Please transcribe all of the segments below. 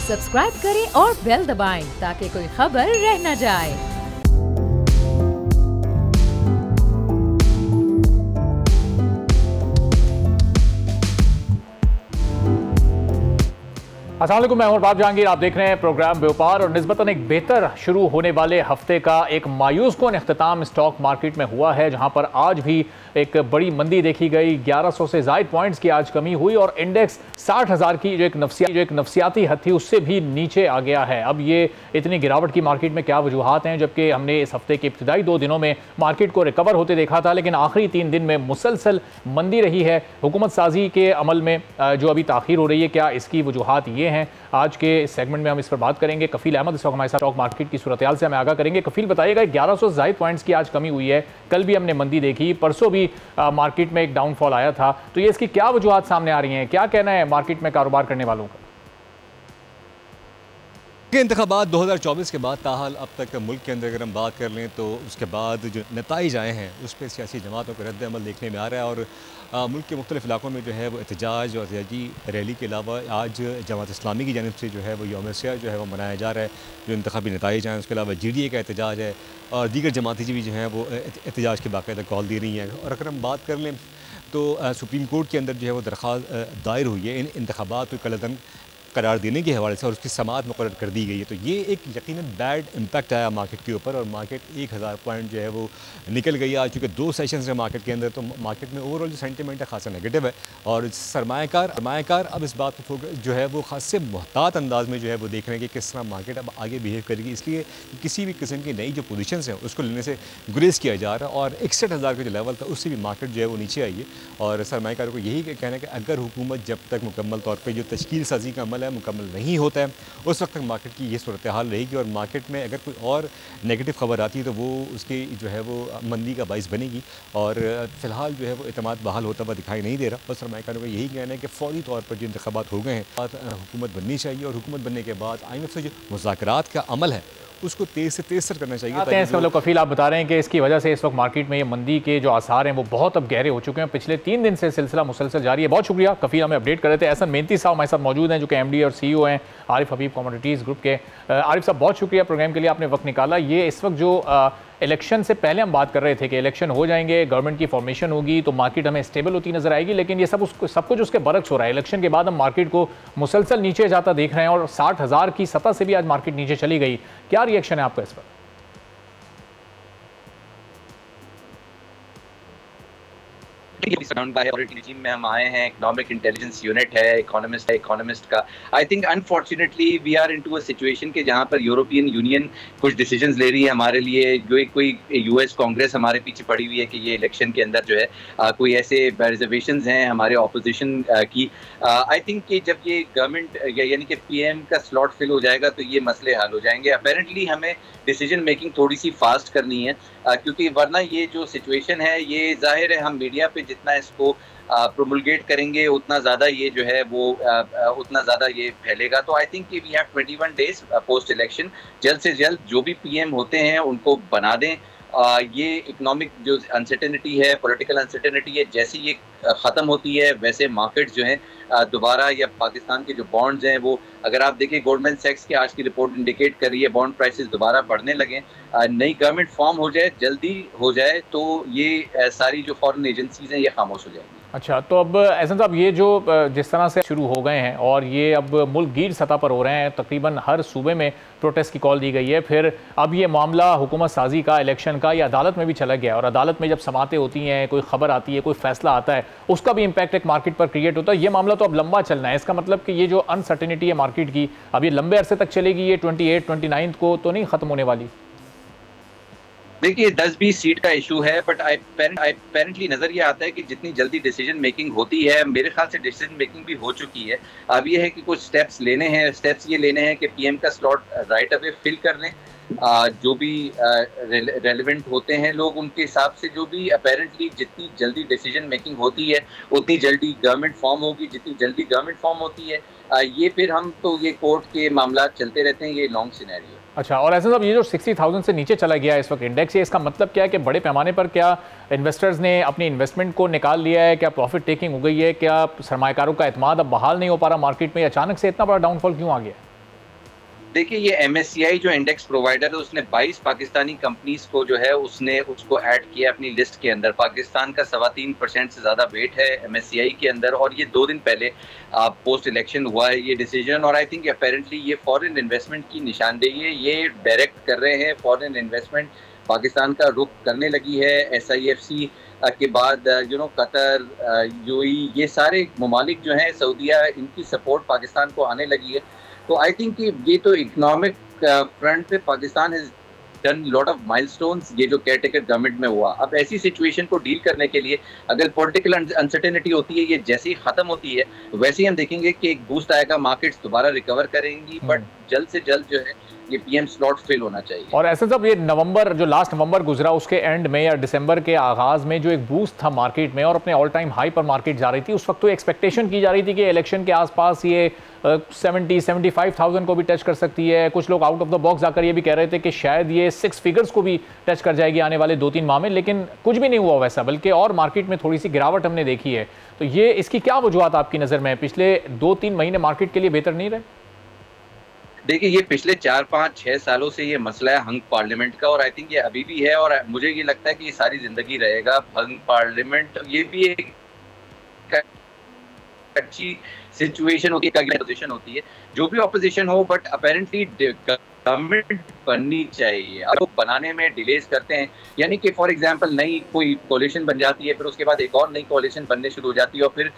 Subscribe करें और bell दबाएं ताकि कोई खबर रह न जाए। अस्सलाम वालेकुम, मैं हूं बाब जहांगीर। आप देख रहे हैं प्रोग्राम व्यापार। और निस्बतन एक बेहतर शुरू होने वाले हफ्ते का एक मायूस कुन इख्तिताम स्टॉक मार्केट में हुआ है, जहां पर आज भी एक बड़ी मंदी देखी गई। 1100 से ज़ायद पॉइंट्स की आज कमी हुई और इंडेक्स 60,000 की जो एक नफसियाती हद थी उससे भी नीचे आ गया है। अब ये इतनी गिरावट की मार्केट में क्या वजूहात हैं, जबकि हमने इस हफ्ते के इब्तिदाई 2 दिनों में मार्केट को रिकवर होते देखा था, लेकिन आखिरी 3 दिन में मुसलसल मंदी रही है। हुकूमत साजी के अमल में जो अभी ताख़ीर हो रही है, क्या इसकी वजूहात ये हैं? आज के सेगमेंट में हम इस पर बात करेंगे। कफील अहमद इस वक्त हमारे साथ स्टॉक मार्केट की सूरत हाल से हमें आगाह करेंगे। कफील, बताइएगा 1100 से ज़ायद पॉइंट्स की आज कमी हुई है, कल भी हमने मंदी देखी, परसों भी मार्केट में एक डाउनफॉल आया था, तो ये इसकी क्या वजूहात सामने आ रही हैं? क्या कहना है मार्केट में कारोबार करने वालों का? इंतखाबात 2024 के बाद ताहाल अब तक मुल्क के अंदर अगर हम बात कर लें तो उसके बाद जो नताइज आए हैं उस पर सियासी जमातों का रद्द अमल देखने में आ रहा है। और मुल्क के मुख्तलिफ इलाकों में जो है वो एहतजाज और एहतजाजी रैली के अलावा आज जमात इस्लामी की जानिब से जो है वो यौम सियाह जो है वो मनाया जा रहा है, जो इंतखाबी नताइज आए। उसके अलावा GDA का एहतजाज है और दीगर जमाती भी जो हैं वो एहतजाज की बाकायदा कॉल दे रही हैं। और अगर हम बात कर लें तो सुप्रीम कोर्ट के अंदर जो है वो दरख्वास्त दायर हुई है इन इंतखाबात को कलअदम करार देने के हवाले से और उसकी समाअत मुकर्रर कर दी गई है। तो ये एक यकीनन बैड इम्पैक्ट आया मार्केट के ऊपर और मार्केट 1000 पॉइंट जो है वो निकल गई आज, चूँकि 2 सेशंस हैं मार्केट के अंदर। तो मार्केट में ओवरऑल जो सेंटिमेंट है खासा नेगेटिव है और सरमायाकार अब इस बात को जो है वो खास से मुहतात अंदाज में जो है वो देख रहे हैं कि किस तरह मार्केट अब आगे बिहेव करेगी। इसलिए किसी भी किस्म की नई जो पोजीशंस हैं उसको लेने से गुरेज किया जा रहा है और 61,000 का जो लेवल था उससे भी मार्केट जो है वो नीचे आई है। और सरमायाकारों को यही कहना है कि अगर हुकूमत जब तक मुकम्मल तौर पर जो तश्कील साजी का अमल है मुकम्मल नहीं होता है उस वक्त तक मार्केट की ये सूरत हाल रहेगी। और मार्केट में अगर कोई और नेगेटिव खबर आती है तो वो उसकी जो है वो मंदी का बाइस बनेगी। और फिलहाल जो है वो एतमाद बहाल होता हुआ दिखाई नहीं दे रहा। और सरमायाकारों का यही कहना है कि फौरी तौर पर जो इंतखाबात हो गए हैं हुकूमत बननी चाहिए और हुकूमत बनने के बाद IMF से जो मुज़ाकरात का अमल है उसको तेज़ से तेज़ करना चाहिए। मतलब कफील, आप बता रहे हैं कि इसकी वजह से इस वक्त मार्केट में ये मंदी के जो आसार हैं वो बहुत अब गहरे हो चुके हैं। पिछले 3 दिन से सिलसिला मुसलसल जारी है। बहुत शुक्रिया कफील, हमें अपडेट कर रहे थे। एहसन मेहनती साहब हमारे साथ मौजूद हैं जो कि MD और CEO हैं आरिफ हबीब कमोडिटीज़ ग्रुप के। आरिफ साहब, बहुत शुक्रिया प्रोग्राम के लिए, आपने वक्त निकाला। ये इस वक्त जो इलेक्शन से पहले हम बात कर रहे थे कि इलेक्शन हो जाएंगे, गवर्नमेंट की फॉर्मेशन होगी तो मार्केट हमें स्टेबल होती नजर आएगी, लेकिन ये सब कुछ उसके बरक्स हो रहा है। इलेक्शन के बाद हम मार्केट को मुसलसल नीचे जाता देख रहे हैं और 60,000 की सतह से भी आज मार्केट नीचे चली गई। क्या रिएक्शन है आपका इस पर? में हम आए हैं, इकोनॉमिक इंटेलिजेंस यूनिट है, इकोनॉमिस्ट का। I think unfortunately we are into a situation के जहां पर यूरोपियन यूनियन कुछ डिसीजंस ले रही है हमारे लिए। जो कोई US कांग्रेस हमारे पीछे पड़ी हुई है कि ये इलेक्शन के अंदर जो है कोई ऐसे रिजर्वेशंस हैं हमारे ऑपोजिशन की। आई थिंक कि जब ये गवर्नमेंट यानी कि PM का स्लॉट फिल हो जाएगा तो ये मसले हल हो जाएंगे। अपेरेंटली हमें डिसीजन मेकिंग थोड़ी सी फास्ट करनी है क्योंकि वरना ये जो सिचुएशन है ये जाहिर है हम मीडिया पे जितना इसको प्रोमुलगेट करेंगे उतना ज़्यादा ये जो है वो उतना ज़्यादा ये फैलेगा। तो आई थिंक कि we have 21 days post election, जल्द से जल्द जो भी PM होते हैं उनको बना दें। ये इकोनॉमिक जो अनसर्टेनिटी है, पॉलिटिकल अनसर्टेनिटी है, जैसे ये ख़त्म होती है वैसे मार्केट जो है दोबारा या पाकिस्तान के जो बॉन्ड्स हैं वो, अगर आप देखिए गोल्डमैन सैक्स की आज की रिपोर्ट इंडिकेट कर रही है बॉन्ड प्राइसेस दोबारा बढ़ने लगे। नई गवर्नमेंट फॉर्म हो जाए, जल्दी हो जाए तो ये सारी जो फॉरेन एजेंसीज हैं ये खामोश हो जाएंगी। अच्छा, तो अब एहसन साहब ये जो जिस तरह से शुरू हो गए हैं और ये अब मुल्क गिर सतह पर हो रहे हैं, तकरीबन हर सूबे में प्रोटेस्ट की कॉल दी गई है, फिर अब ये मामला हुकूमत साजी का, इलेक्शन का, ये अदालत में भी चला गया और अदालत में जब समातें होती हैं, कोई खबर आती है, कोई फैसला आता है, उसका भी इम्पैक्ट एक मार्केट पर क्रिएट होता है। ये मामला तो अब लंबा चलना है। इसका मतलब कि ये जो अनसर्टेनिटी है मार्केट की अब ये लंबे अरसे तक चलेगी, ये 28-29 को तो नहीं ख़त्म होने वाली। देखिए 10-20 सीट का इशू है, बट अपेरेंटली नजर ये आता है कि जितनी जल्दी डिसीजन मेकिंग होती है, मेरे ख्याल से डिसीजन मेकिंग भी हो चुकी है। अब ये है कि कुछ स्टेप्स लेने हैं। स्टेप्स ये लेने हैं कि PM का स्लॉट राइट अवे फिल कर लें। जो भी रेलेवेंट होते हैं लोग, उनके हिसाब से जो भी अपेरेंटली जितनी जल्दी डिसीजन मेकिंग होती है उतनी जल्दी गवर्नमेंट फॉर्म होगी। जितनी जल्दी गवर्नमेंट फॉर्म होती है ये फिर हम तो ये कोर्ट के मामला चलते रहते हैं, ये लॉन्ग सिनेरियो। अच्छा, और ऐसा साहब ये जो 60,000 से नीचे चला गया है इस वक्त इंडेक्स, ये इसका मतलब क्या है कि बड़े पैमाने पर क्या इन्वेस्टर्स ने अपनी इन्वेस्टमेंट को निकाल लिया है? क्या प्रॉफिट टेकिंग हो गई है? क्या सरमायाकारों का एतमाद अब बहाल नहीं हो पा रहा मार्केट में? अचानक से इतना बड़ा डाउनफॉल क्यों आ गया? देखिए, ये MSCI जो इंडेक्स प्रोवाइडर है उसने 22 पाकिस्तानी कंपनीज को जो है उसने उसको ऐड किया अपनी लिस्ट के अंदर। पाकिस्तान का 3.25% से ज़्यादा वेट है MSCI के अंदर, और ये 2 दिन पहले पोस्ट इलेक्शन हुआ है ये डिसीजन। और आई थिंक अपेरेंटली ये फॉरेन इन्वेस्टमेंट की निशानदेही है, ये डायरेक्ट कर रहे हैं फॉरेन इन्वेस्टमेंट पाकिस्तान का रुख करने लगी है। SIFC के बाद कतर, UAE, ये सारे ममालिक जो हैं, सऊदीया, इनकी सपोर्ट पाकिस्तान को आने लगी है। तो आई थिंक कि ये तो इकोनॉमिक फ्रंट पे Pakistan has done lot of milestones, ये जो केयरटेकर गवर्नमेंट में हुआ। अब ऐसी सिचुएशन को डील करने के लिए अगर पॉलिटिकल अनसर्टेनिटी होती है, ये जैसे ही खत्म होती है वैसे ही हम देखेंगे कि एक बूस्ट आएगा, मार्केट्स दोबारा रिकवर करेंगी, बट जल्द से जल्द जो है ये PM स्लॉट फिल होना चाहिए। और ऐसे सब ये नवंबर, जो लास्ट नवंबर गुजरा, उसके एंड में या दिसंबर के आगाज में जो एक बूस्ट था मार्केट में और अपने ऑल टाइम हाई पर मार्केट जा रही थी, उस वक्त तो एक्सपेक्टेशन की जा रही थी कि इलेक्शन के आसपास ये 70-75,000 को भी टच कर सकती है। कुछ लोग आउट ऑफ द बॉक्स आकर ये भी कह रहे थे कि शायद ये 6 फिगर्स को भी टच कर जाएगी आने वाले 2-3 माह में, लेकिन कुछ भी नहीं हुआ वैसा, बल्कि और मार्केट में थोड़ी सी गिरावट हमने देखी है। तो ये इसकी क्या वजूहत आपकी नज़र में? पिछले 2-3 महीने मार्केट के लिए बेहतर नहीं रहे? देखिए, ये पिछले 4-5-6 सालों से ये मसला है हंग पार्लियामेंट का, और आई थिंक ये अभी भी है, और मुझे ये लगता है कि ये सारी जिंदगी रहेगा हंग पार्लियामेंट। ये भी एक अच्छी सिचुएशन होती है, पोजीशन होती है, जो भी ऑपोजिशन हो, बट अपेरेंटली गवर्नमेंट बननी चाहिए। अब वो बनाने में डिलेज करते हैं, यानी कि फॉर एग्जांपल नई कोई कोalition बन जाती है, फिर उसके बाद एक और नई कोalition बनने शुरू हो जाती है, और फिर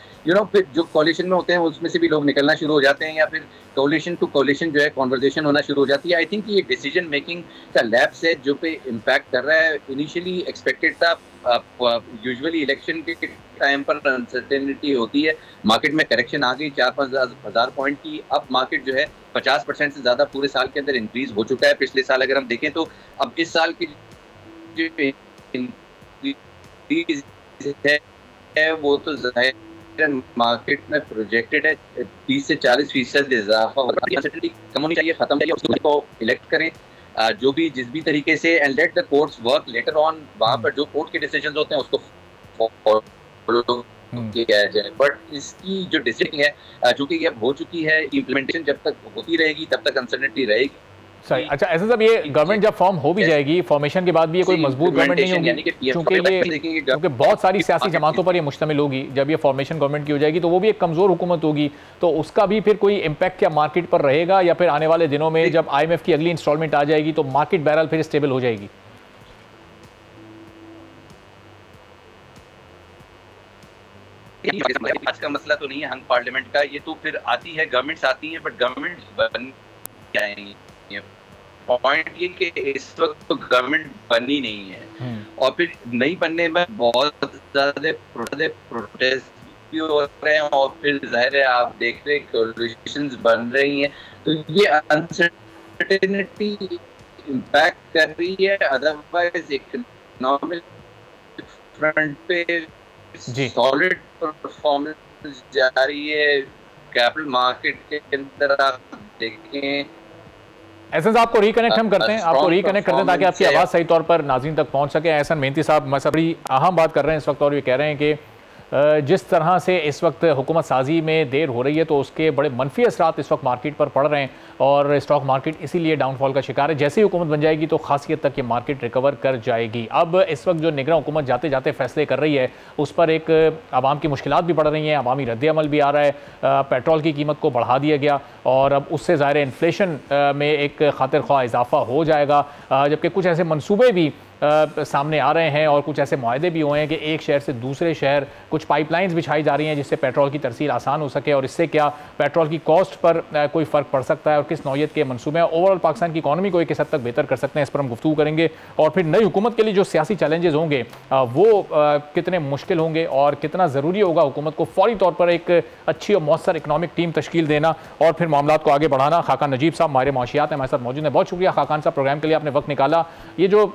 फिर जो कोalition में होते हैं उसमें से भी लोग निकलना शुरू हो जाते हैं, या फिर कोalition टू कोalition जो है कॉन्वर्जेशन होना शुरू हो जाती है। आई थिंक ये डिसीजन मेकिंग का लैप्स है जो पे इम्पैक्ट कर रहा है। इनिशियली एक्सपेक्टेड था, यूजुअली इलेक्शन के टाइम पर अनसर्टेनिटी होती है, मार्केट में करेक्शन आ गई 4-5 हज़ार पॉइंट की। अब मार्केट जो है 50% से ज़्यादा पूरे साल के अंदर इंक्रीज हो चुका है। पिछले साल अगर हम देखें तो अब इस साल की जो इंक्रीज है वो तो मार्केट में प्रोजेक्टेड है 30 से 40% इजाफा। कम होनी चाहिए, खत्म चाहिए, उसको इलेक्ट करें जो भी जिस भी तरीके से, and let the courts work later on. वहाँ पर जो कोर्ट के डिसीजंस होते हैं उसको फॉलो किया जाए, बट इसकी जो डिसीजन है चूंकि ये हो चुकी है, इम्प्लीमेंटेशन जब तक होती रहेगी तब तक अनसर्टेनिटी रहेगी। सही। अच्छा, ऐसा सब ये गवर्नमेंट जब फॉर्म हो भी जाएगी, फॉर्मेशन के बाद भी ये कोई मजबूत गवर्नमेंट नहीं होगी, क्योंकि बहुत सारी सियासी जमातों पर ये मुश्तमिल होगी। जब ये फॉर्मेशन गवर्नमेंट की हो जाएगी तो वो भी एक कमज़ोर हुकूमत होगी, तो उसका भी फिर कोई इम्पैक्ट क्या मार्केट पर रहेगा, या फिर आने वाले दिनों में जब IMF की अगली इंस्टॉलमेंट आ जाएगी तो मार्केट बहरहाल फिर स्टेबल हो जाएगी? आज का मसला तो नहीं है हंग पार्लियामेंट का, ये तो फिर आती है, गवर्नमेंट्स आती हैं, बट गवर्नमेंट बन जाएंगी। पॉइंट ये कि इस वक्त तो गवर्नमेंट बनी नहीं है, और फिर नहीं बनने में बहुत ज्यादा प्रोटेस्ट भी हो रहे हैं, और फिर जाहिर है आप देख रहे कोलिशंस बन रही हैं, तो ये अनसर्टेनिटी इम्पैक्ट कर रही है। अदरवाइज इकोनॉमिक फ्रंट पे सॉलिड परफॉर्मेंस जारी है। कैपिटल मार्केट के अंदर आप देखें, एहसन साहब को रिकनेक्ट हम करते हैं, आपको रिकनेक्ट करते हैं ताकि आपकी आवाज़ सही तौर पर नाज़रीन तक पहुंच सके। एहसन मेहनती साहब बड़ी अहम बात कर रहे हैं इस वक्त, और ये कह रहे हैं कि जिस तरह से इस वक्त हुकूमत साजी में देर हो रही है तो उसके बड़े मनफी असरात इस वक्त मार्केट पर पड़ रहे हैं, और स्टॉक मार्केट इसीलिए डाउनफॉल का शिकार है। जैसे ही हुकूमत बन जाएगी तो खासियत तक ये मार्केट रिकवर कर जाएगी। अब इस वक्त जो निगरान हुकूमत जाते जाते फैसले कर रही है उस पर एक आवाम की मुश्किलात भी बढ़ रही हैं, अवामी रद्द-ए-अमल भी आ रहा है, पेट्रोल की कीमत को बढ़ा दिया गया, और अब उससे ज़ाहिर इन्फ्लेशन में एक खातिर ख्वाह इजाफा हो जाएगा, जबकि कुछ ऐसे मनसूबे भी सामने आ रहे हैं और कुछ ऐसे मुआहदे भी हुए हैं कि एक शहर से दूसरे शहर कुछ पाइपलाइंस बिछाई जा रही हैं जिससे पेट्रोल की तरसील आसान हो सके, और इससे क्या पेट्रोल की कॉस्ट पर कोई फ़र्क पड़ सकता है, और किस नौयत के मनसूबे हैं ओवरऑल पाकिस्तान की इकॉनमी को एक हद तक बेहतर कर सकते हैं। इस पर हम गुफ्तगू करेंगे, और फिर नई हुकूमत के लिए जो सियासी चैलेंजेस होंगे वो कितने मुश्किल होंगे, और कितना ज़रूरी होगा हुकूमत को फौरी तौर पर एक अच्छी और मौसर इकनॉमिक टीम तश्कील देना और फिर मामला को आगे बढ़ाना। खाकान नजीब साहब माहिर माशियात हैं, हमारे साथ मौजूद हैं। बहुत शुक्रिया खाकान साहब, प्रोग्राम के लिए आपने वक्त निकाला। ये जो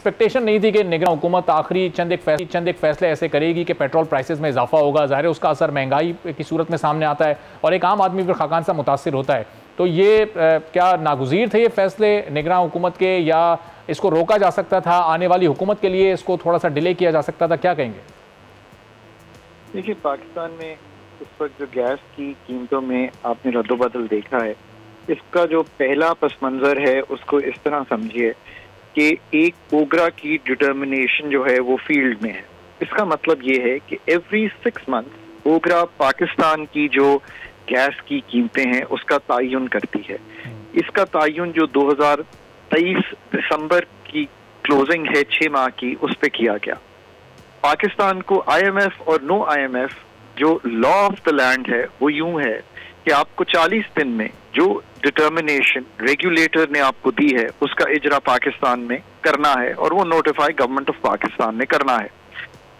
एक्सपेक्टेशन नहीं थी कि निगरान हुकूमत आखिरी चंद एक फैसले ऐसे करेगी कि पेट्रोल प्राइसेस में इजाफा होगा, ज़ाहिर है उसका असर महंगाई की सूरत में सामने आता है और एक आम आदमी फिर खाकान साहब मुतासिर होता है, तो ये क्या नागुज़ीर थे ये फैसले निगरान हुकूमत के, या इसको रोका जा सकता था, आने वाली हुकूमत के लिए इसको थोड़ा सा डिले किया जा सकता था, क्या कहेंगे? देखिए, पाकिस्तान में इस वक्त जो गैस की कीमतों में आपने रद्दोबदल देखा है, इसका जो पहला पस मंजर है उसको इस तरह समझिए कि एक ओगरा की डिटर्मिनेशन जो है वो फील्ड में है। इसका मतलब ये है कि एवरी 6 मंथ ओगरा पाकिस्तान की जो गैस की कीमतें हैं उसका तयन करती है। इसका तयन जो 2023 दिसंबर की क्लोजिंग है 6 माह की, उस पे किया गया। पाकिस्तान को IMF और नो IMF जो लॉ ऑफ द लैंड है वो यूं है कि आपको 40 दिन में जो डिटर्मिनेशन रेगुलेटर ने आपको दी है उसका इजरा पाकिस्तान में करना है और वो नोटिफाई गवर्नमेंट ऑफ पाकिस्तान ने करना है।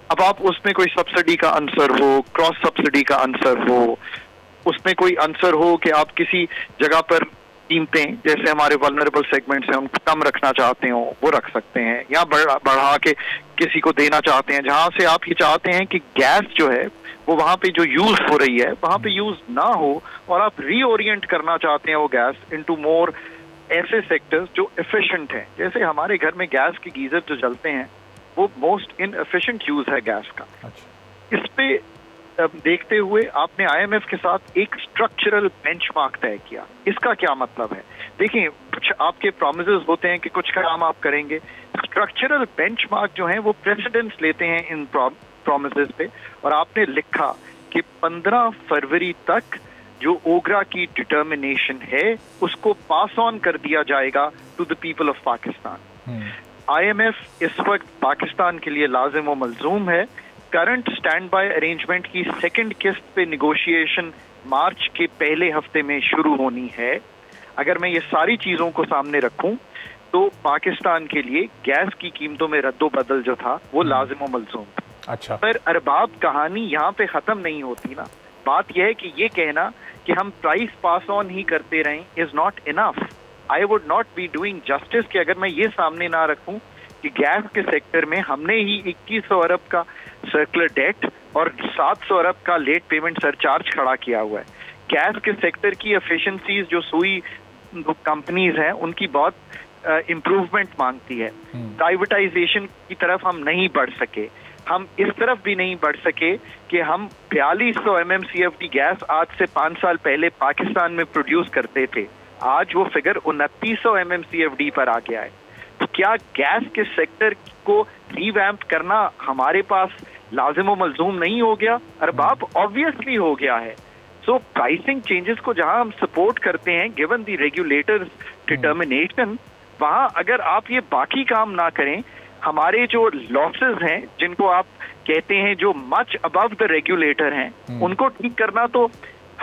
अब आप उसमें कोई सब्सिडी का आंसर हो, क्रॉस सब्सिडी का आंसर हो, उसमें कोई आंसर हो कि आप किसी जगह पर कीमतें जैसे हमारे वल्नरेबल सेगमेंट्स हैं उनको कम रखना चाहते हो वो रख सकते हैं, या बढ़ा के किसी को देना चाहते हैं। जहां से आप ये चाहते हैं कि गैस जो है वो वहां पे जो यूज हो रही है वहां पे यूज ना हो और आप रीओरिएंट करना चाहते हैं वो गैस इनटू मोर ऐसे सेक्टर्स जो एफिशिएंट हैं। जैसे हमारे घर में गैस के गीजर जो जलते हैं वो मोस्ट इनएफिशिएंट यूज है गैस का। इस पे देखते हुए आपने IMF के साथ एक स्ट्रक्चरल बेंचमार्क तय किया। इसका क्या मतलब है? देखिए, कुछ आपके प्रॉमिसेस होते हैं कि कुछ काम आप करेंगे। स्ट्रक्चरल बेंचमार्क जो है वो प्रेसिडेंस लेते हैं इन प्रॉमिसेस पे, और आपने लिखा कि 15 फरवरी तक जो ओगरा की डिटर्मिनेशन है उसको पास ऑन कर दिया जाएगा to the people of Pakistan. IMF इस वक्त पाकिस्तान के लिए लाजिम व मलजूम है। करंट स्टैंड बाय अरेंजमेंट की सेकंड किस्त पे निगोशिएशन मार्च के पहले हफ्ते में शुरू होनी है। अगर मैं ये सारी चीजों को सामने रखूं तो पाकिस्तान के लिए गैस की कीमतों में रद्दोबदल जो था वो लाजिम व मलजूम था। अच्छा, पर अरबाब कहानी यहाँ पे खत्म नहीं होती ना। बात यह है कि ये कहना कि हम प्राइस पास ऑन ही करते रहें is not enough. I would not be doing justice कि अगर मैं ये सामने ना रखूं कि गैस के सेक्टर में हमने ही 2100 अरब का सर्कुलर डेट और 700 अरब का लेट पेमेंट सरचार्ज खड़ा किया हुआ है। गैस के सेक्टर की एफिशिएंसीज जो सुई कंपनीज हैं उनकी बहुत इम्प्रूवमेंट मांगती है। प्राइवेटाइजेशन की तरफ हम नहीं बढ़ सके, हम इस तरफ भी नहीं बढ़ सके कि हम 4200 MMCFD गैस आज से 5 साल पहले पाकिस्तान में प्रोड्यूस करते थे, आज वो फिगर 2900 MMCFD पर आ गया है। तो क्या गैस के सेक्टर को रीवैम्प करना हमारे पास लाजिम व मलजूम नहीं हो गया? अरबाब ऑब्वियसली हो गया है। सो प्राइसिंग चेंजेस को जहां हम सपोर्ट करते हैं गिवन द रेगुलेटर्स डिटर्मिनेशन, वहां अगर आप ये बाकी काम ना करें, हमारे जो लॉसेस हैं जिनको आप कहते हैं जो मच अबव द रेगुलेटर हैं उनको ठीक करना तो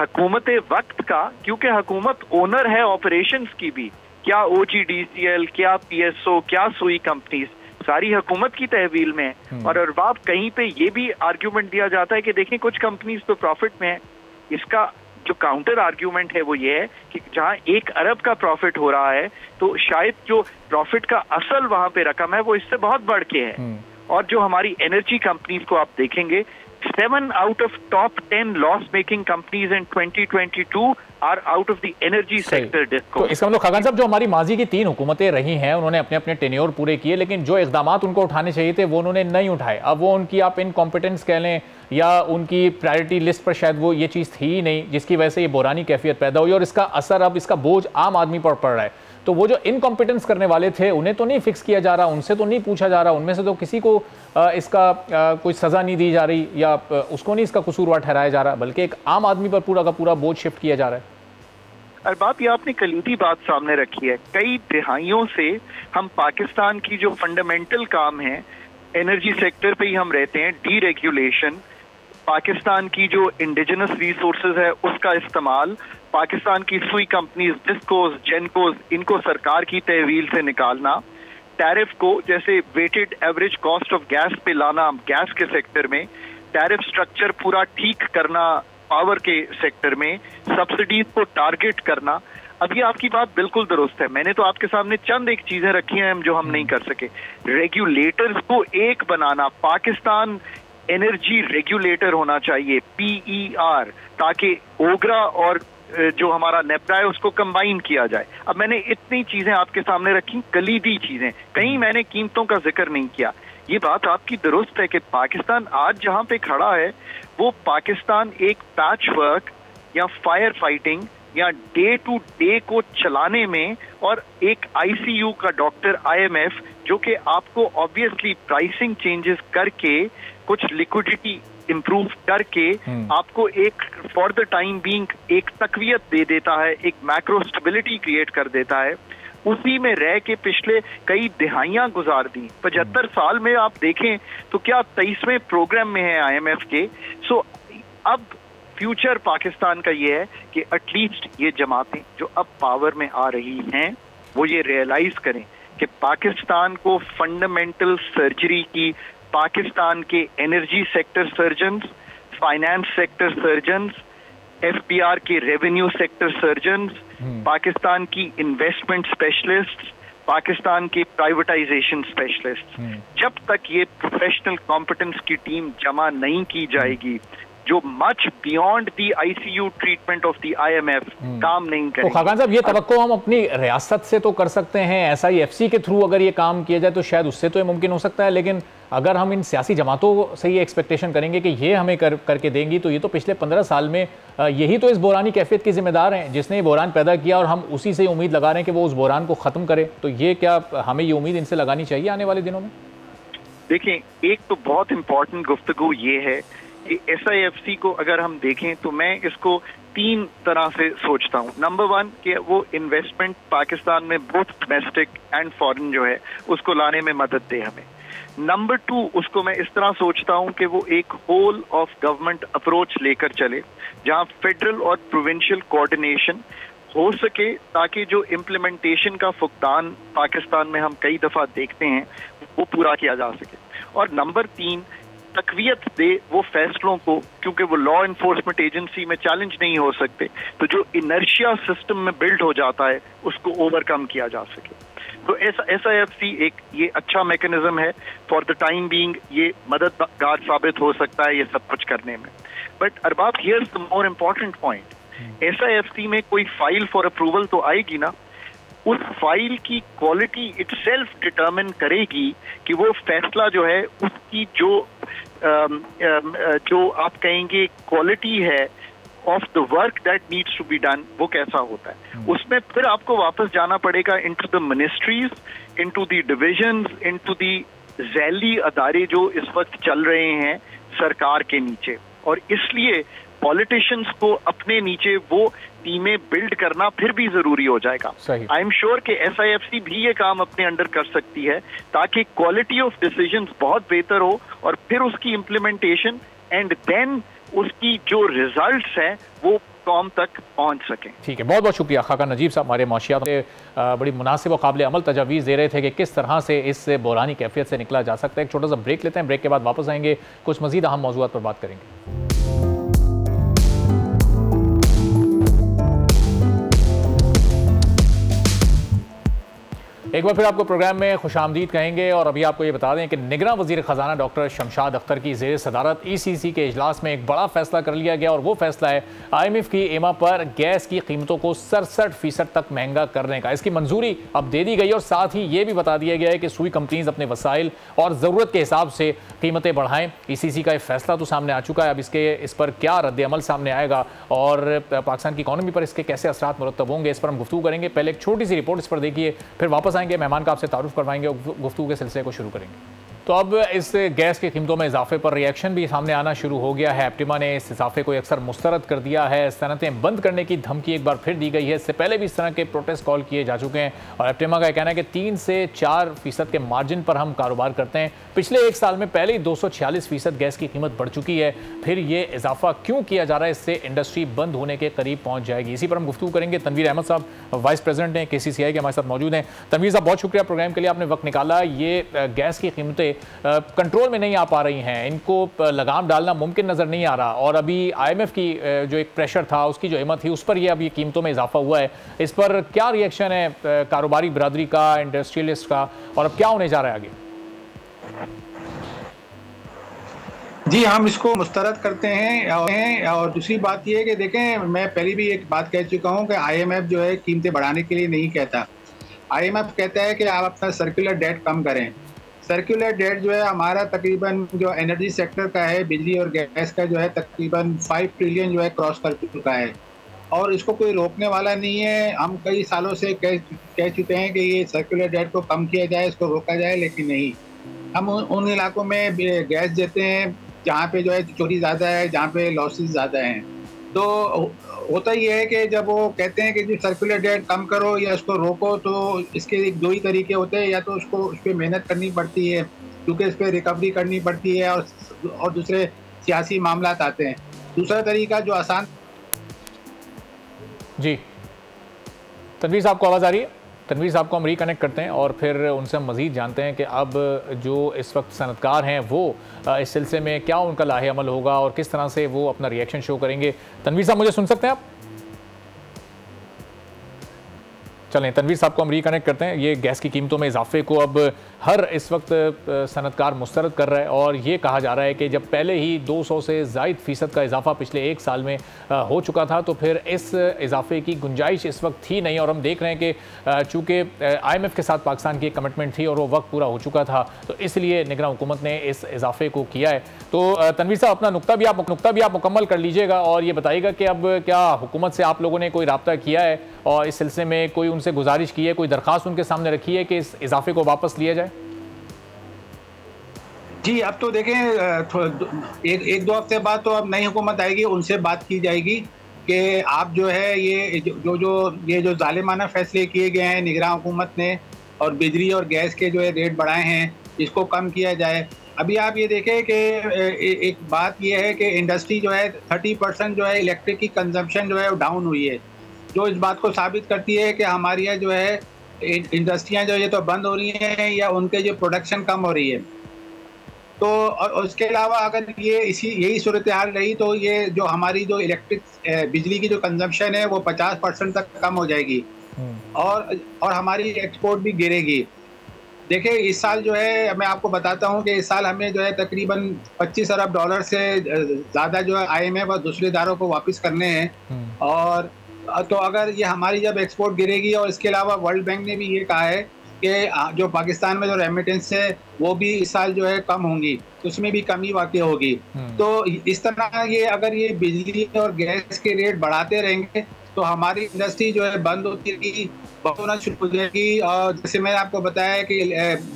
हुकूमत वक्त का, क्योंकि हुकूमत ओनर है ऑपरेशंस की भी। क्या OGDCL, क्या PSO, क्या सुई कंपनीज सारी हुकूमत की तहवील में है। और अरबाब कहीं पे ये भी आर्ग्यूमेंट दिया जाता है कि देखें कुछ कंपनीज तो प्रॉफिट में है। इसका जो काउंटर आर्ग्यूमेंट है वो ये है कि जहां 1 अरब का प्रॉफिट हो रहा है तो शायद जो प्रॉफिट का असल वहां पे रकम है वो इससे बहुत बढ़ के है। और जो हमारी एनर्जी कंपनीज को आप देखेंगे, 7 out of top 10 loss making companies in 2022 are out of the energy sector discourse। तो इसका मतलब खान साहब जो हमारी माजी की 3 हुकूमतें रही हैं उन्होंने अपने अपने टेन्योर पूरे किए, लेकिन जो इक़दामात उनको उठाने चाहिए थे वो उन्होंने नहीं उठाए। अब वो उनकी आप इनकॉम्पिटेंस कह लें या उनकी प्रायोरिटी लिस्ट पर शायद वो ये चीज़ थी ही नहीं, जिसकी वजह से ये बुरानी कैफियत पैदा हुई और इसका असर अब इसका बोझ आम आदमी पर पड़ रहा है। तो वो जो इनकॉम्पिटेंस करने वाले थे उन्हें तो नहीं फिक्स किया जा रहा, उनसे तो नहीं पूछा जा रहा, उनमें से तो किसी को इसका कोई सज़ा नहीं दी जा रही या उसको नहीं इसका कसूरवार ठहराया जा रहा, बल्कि एक आम आदमी पर पूरा का पूरा बोझ शिफ्ट किया जा रहा है। अरबाब, ये आपने कलीदी बात सामने रखी है। कई दिहाइयों से हम पाकिस्तान की जो फंडामेंटल काम है एनर्जी सेक्टर पे ही हम रहते हैं। डीरेगुलेशन, पाकिस्तान की जो इंडिजिनस रिसोर्सेज है उसका इस्तेमाल, पाकिस्तान की सुई कंपनीज डिस्कोस, जेनकोस, इनको सरकार की तहवील से निकालना, टैरिफ को जैसे weighted average cost of gas पे लाना गैस के सेक्टर में, टैरिफ स्ट्रक्चर पूरा ठीक करना पावर के सेक्टर में, सब्सिडीज को टारगेट करना। अब ये आपकी बात बिल्कुल दुरुस्त है। मैंने तो आपके सामने चंद एक चीजें रखी हैं जो हम नहीं कर सके। रेगुलेटर्स को एक बनाना, पाकिस्तान एनर्जी रेगुलेटर होना चाहिए PER, ताकि ओगरा और जो हमारा नेप्रा है उसको कंबाइन किया जाए। अब मैंने इतनी चीजें आपके सामने रखी, कलीदी चीजें, कहीं मैंने कीमतों का जिक्र नहीं किया। ये बात आपकी दुरुस्त है कि पाकिस्तान आज जहां पे खड़ा है वो पाकिस्तान एक पैच वर्क या फायर फाइटिंग या डे टू डे को चलाने में, और एक आईसीयू का डॉक्टर आईएमएफ जो कि आपको ऑब्वियसली प्राइसिंग चेंजेस करके कुछ लिक्विडिटी इंप्रूव करके आपको एक फॉर द टाइम बीइंग एक तकवियत दे देता है, एक मैक्रो स्टेबिलिटी क्रिएट कर देता है, उसी में रह के पिछले कई दिहाइयां गुजार दी। 75 साल में आप देखें तो क्या 23वें प्रोग्राम में है आईएमएफ के। सो अब फ्यूचर पाकिस्तान का ये है कि एटलीस्ट ये जमातें जो अब पावर में आ रही हैं वो ये रियलाइज करें कि पाकिस्तान को फंडामेंटल सर्जरी की पाकिस्तान के energy sector surgeons, finance sector surgeons, FPR के रेवेन्यू सेक्टर सर्जन्स, पाकिस्तान की इन्वेस्टमेंट स्पेशलिस्ट, पाकिस्तान के प्राइवेटाइजेशन स्पेशलिस्ट, जब तक ये प्रोफेशनल कॉम्पिटेंस की टीम जमा नहीं की जाएगी जो much beyond the ICU treatment of the IMF काम नहीं करेगी। तो खाकान साहब, ये तवक्को हम अपनी रियासत से तो कर सकते हैं, SIFC के थ्रू अगर ये काम किया जाए तो शायद उससे तो ये मुमकिन हो सकता है, लेकिन अगर हम इन सियासी जमातों से ये एक्सपेक्टेशन करेंगे कि ये हमें करके देंगी, तो ये तो पिछले 15 साल में यही तो इस बहरानी कैफियत के जिम्मेदार हैं, जिसने ये बहरान पैदा किया, और हम उसी से उम्मीद लगा रहे हैं कि वो उस बहरान को ख़त्म करे। तो ये क्या हमें ये उम्मीद इनसे लगानी चाहिए आने वाले दिनों में? देखिए, एक तो बहुत इंपॉर्टेंट गुफ्तगू ये है कि SIFC को अगर हम देखें तो मैं इसको 3 तरह से सोचता हूँ। नंबर 1 कि वो इन्वेस्टमेंट पाकिस्तान में बोथ डोमेस्टिक एंड फॉरेन जो है उसको लाने में मदद दे हमें। नंबर 2 उसको मैं इस तरह सोचता हूँ कि वो एक होल ऑफ गवर्नमेंट अप्रोच लेकर चले जहाँ फेडरल और प्रोविंशियल कोऑर्डिनेशन हो सके ताकि जो इम्प्लीमेंटेशन का फुकदान पाकिस्तान में हम कई दफा देखते हैं वो पूरा किया जा सके। और नंबर 3 तकवीयत दे वो फैसलों को, क्योंकि वो लॉ इन्फोर्समेंट एजेंसी में चैलेंज नहीं हो सकते, तो जो इनर्शिया सिस्टम में बिल्ड हो जाता है उसको ओवरकम किया जा सके। तो SIFC एक ये अच्छा मैकेनिज्म है, फॉर द टाइम बीइंग ये मददगार साबित हो सकता है ये सब कुछ करने में। But Arbab, here's the more important point, SIFC में कोई फाइल फॉर अप्रूवल तो आएगी ना, उस फाइल की क्वालिटी इटसेल्फ डिटरमिन करेगी कि वो फैसला जो है उसकी जो आप कहेंगे क्वालिटी है of the work that needs to be done वो कैसा होता है। उसमें फिर आपको वापस जाना पड़ेगा into the ministries, into the divisions, into the झैली अदारे जो इस वक्त चल रहे हैं सरकार के नीचे, और इसलिए पॉलिटिशियंस को अपने नीचे वो टीमें बिल्ड करना फिर भी जरूरी हो जाएगा। आई एम श्योर कि SIFC भी ये काम अपने अंडर कर सकती है ताकि क्वालिटी ऑफ डिसीजंस बहुत बेहतर हो और फिर उसकी इम्प्लीमेंटेशन एंड देन उसकी जो रिजल्ट्स हैं वो कौम तक पहुंच सकें। ठीक है, बहुत बहुत शुक्रिया खाकान नजीब साहब, हमारे माशियात में बड़ी मुनासिब और काबिल अमल तजावीज़ दे रहे थे कि किस तरह से इस बहरानी कैफियत से निकला जा सकता है। एक छोटा सा ब्रेक लेते हैं, ब्रेक के बाद वापस आएंगे, कुछ मजीद अहम मौज़ूआत पर बात करेंगे। एक बार फिर आपको प्रोग्राम में खुशामदीद कहेंगे और अभी आपको ये बता दें कि निगरान वज़ीर ख़जाना डॉक्टर शमशाद अख्तर की ज़ेर सदारत ECC के इजलास में एक बड़ा फैसला कर लिया गया और वो फैसला है IMF की एमा पर गैस की कीमतों को 67% तक महंगा करने का। इसकी मंजूरी अब दे दी गई और साथ ही ये भी बता दिया गया है कि सुई कंपनीज अपने वसाइल और ज़रूरत के हिसाब से कीमतें बढ़ाएं। ECC का एक फैसला तो सामने आ चुका है, अब इस पर क्या रद्द अमल सामने आएगा और पाकिस्तान की इकॉनमी पर इसके कैसे असरात मुरतब होंगे, इस पर हम गुफ्तगू करेंगे। पहले एक छोटी सी रिपोर्ट इस पर देखिए, फिर वापस मेहमान का आपसे तारुफ करवाएंगे और गुफ्तगू के सिलसिले को शुरू करेंगे। तो अब इस गैस की कीमतों में इजाफे पर रिएक्शन भी सामने आना शुरू हो गया है। एप्टिमा ने इस इजाफे को अक्सर मुस्तरद कर दिया है, सनतें बंद करने की धमकी एक बार फिर दी गई है। इससे पहले भी इस तरह के प्रोटेस्ट कॉल किए जा चुके हैं और एप्टिमा का कहना है कि 3 से 4% के मार्जिन पर हम कारोबार करते हैं। पिछले एक साल में पहले ही 246% गैस की कीमत बढ़ चुकी है, फिर ये इजाफा क्यों किया जा रहा है, इससे इंडस्ट्री बंद होने के करीब पहुंच जाएगी। इसी पर हम गुफ्तगू करेंगे। तनवीर अहमद साहब वाइस प्रेसिडेंट हैं KCCI के, हमारे साथ मौजूद हैं। तनवीर साहब, बहुत शुक्रिया प्रोग्राम के लिए, आपने वक्त निकाला। ये गैस की कीमतें कंट्रोल में नहीं आ पा रही हैं, इनको लगाम डालना मुमकिन नजर नहीं आ रहा और अभी IMF की जो एक प्रेशर था, उसकी जो हिम्मत थी, उस पर ये अभी कीमतों में इजाफा हुआ है। इस पर क्या रिएक्शन है कारोबारी बिरादरी का, इंडस्ट्रियलिस्ट का, और अब क्या होने जा रहा है आगे? जी, हम इसको मुस्तरद करते हैं और दूसरी बात यह है कि देखें, मैं पहले भी एक बात कह चुका हूं कि IMF जो है कीमतें बढ़ाने के लिए नहीं कहता। IMF कहता है कि आप अपना सर्कुलर डेट कम करें। सर्कुलर डेट जो है हमारा तकरीबन जो एनर्जी सेक्टर का है, बिजली और गैस का जो है तकरीबन 5 ट्रिलियन जो है क्रॉस कर चुका है। और इसको कोई रोकने वाला नहीं है। हम कई सालों से कह चुके हैं कि ये सर्कुलर डेट को कम किया जाए, इसको रोका जाए, लेकिन नहीं। हम उन इलाकों में गैस देते हैं जहाँ पे जो है चोरी ज़्यादा है, जहाँ पे लॉसेस ज़्यादा हैं। तो होता ही है कि जब वो कहते हैं कि जो सर्कुलर डेट कम करो या उसको रोको, तो इसके एक दो ही तरीके होते हैं। या तो उसको उस पर मेहनत करनी पड़ती है क्योंकि इस पर रिकवरी करनी पड़ती है, और दूसरे सियासी मामला आते हैं। दूसरा तरीका जो आसान। जी तनवीर साहब को आवाज़ आ रही है? तनवीर साहब को हम रिकनेक्ट करते हैं और फिर उनसे हम मज़ीद जानते हैं कि अब जो इस वक्त सनतकार हैं वो इस सिलसिले में क्या उनका लाहे अमल होगा और किस तरह से वो अपना रिएक्शन शो करेंगे। तनवीर साहब मुझे सुन सकते हैं आप? चलें, तनवीर साहब को हम रिकनेक्ट करते हैं। ये गैस की कीमतों में इजाफे को अब हर इस वक्त सनतकार मुस्तरद कर रहा है और ये कहा जा रहा है कि जब पहले ही 200 से ज़ायद फ़ीसद का इजाफा पिछले एक साल में हो चुका था, तो फिर इस इजाफे की गुंजाइश इस वक्त थी नहीं। और हम देख रहे हैं कि चूँकि IMF के साथ पाकिस्तान की एक कमिटमेंट थी और वो वक्त पूरा हो चुका था, तो इसलिए निगरान हुकूमत ने इस इजाफे को किया है। तो तनवीर साहब अपना नुक्ता भी आप मुकम्मल कर लीजिएगा और ये बताइएगा कि अब क्या हुकूमत से आप लोगों ने कोई रब्ता किया है और इस सिलसिले में कोई उनसे गुजारिश की है, कोई दरख्वास्त उनके सामने रखी है कि इस इजाफे को वापस लिया जाए? जी, अब तो देखें एक दो हफ्ते बाद तो अब नई हुकूमत आएगी, उनसे बात की जाएगी कि आप जो है ये जो जालिमाना फैसले किए गए हैं निगरान हुकूमत ने और बिजली और गैस के जो है रेट बढ़ाए हैं, इसको कम किया जाए। अभी आप ये देखें कि एक बात ये है कि इंडस्ट्री जो है 30% जो है इलेक्ट्रिक की कंजम्पशन जो है वो डाउन हुई है, जो इस बात को साबित करती है कि हमारी यहाँ जो है इंडस्ट्रियाँ जो ये तो बंद हो रही हैं या उनके जो प्रोडक्शन कम हो रही है। तो और उसके अलावा अगर यही सूरत हाल रही तो ये जो हमारी जो बिजली की जो कंजम्पशन है वो 50% तक कम हो जाएगी और हमारी एक्सपोर्ट भी गिरेगी। देखिए, इस साल जो है मैं आपको बताता हूँ कि इस साल हमें जो है तकरीबन 25 अरब डॉलर से ज़्यादा जो है IMF और दूसरे इदारों को वापस करने हैं। और तो अगर ये हमारी जब एक्सपोर्ट गिरेगी, और इसके अलावा वर्ल्ड बैंक ने भी ये कहा है कि जो पाकिस्तान में जो रेमिटेंस है वो भी इस साल जो है कम होंगी, तो उसमें भी कमी वाक़ई होगी। तो इस तरह अगर ये बिजली और गैस के रेट बढ़ाते रहेंगे तो हमारी इंडस्ट्री जो है बंद होना शुरू हो जाएगी। और जैसे मैंने आपको बताया कि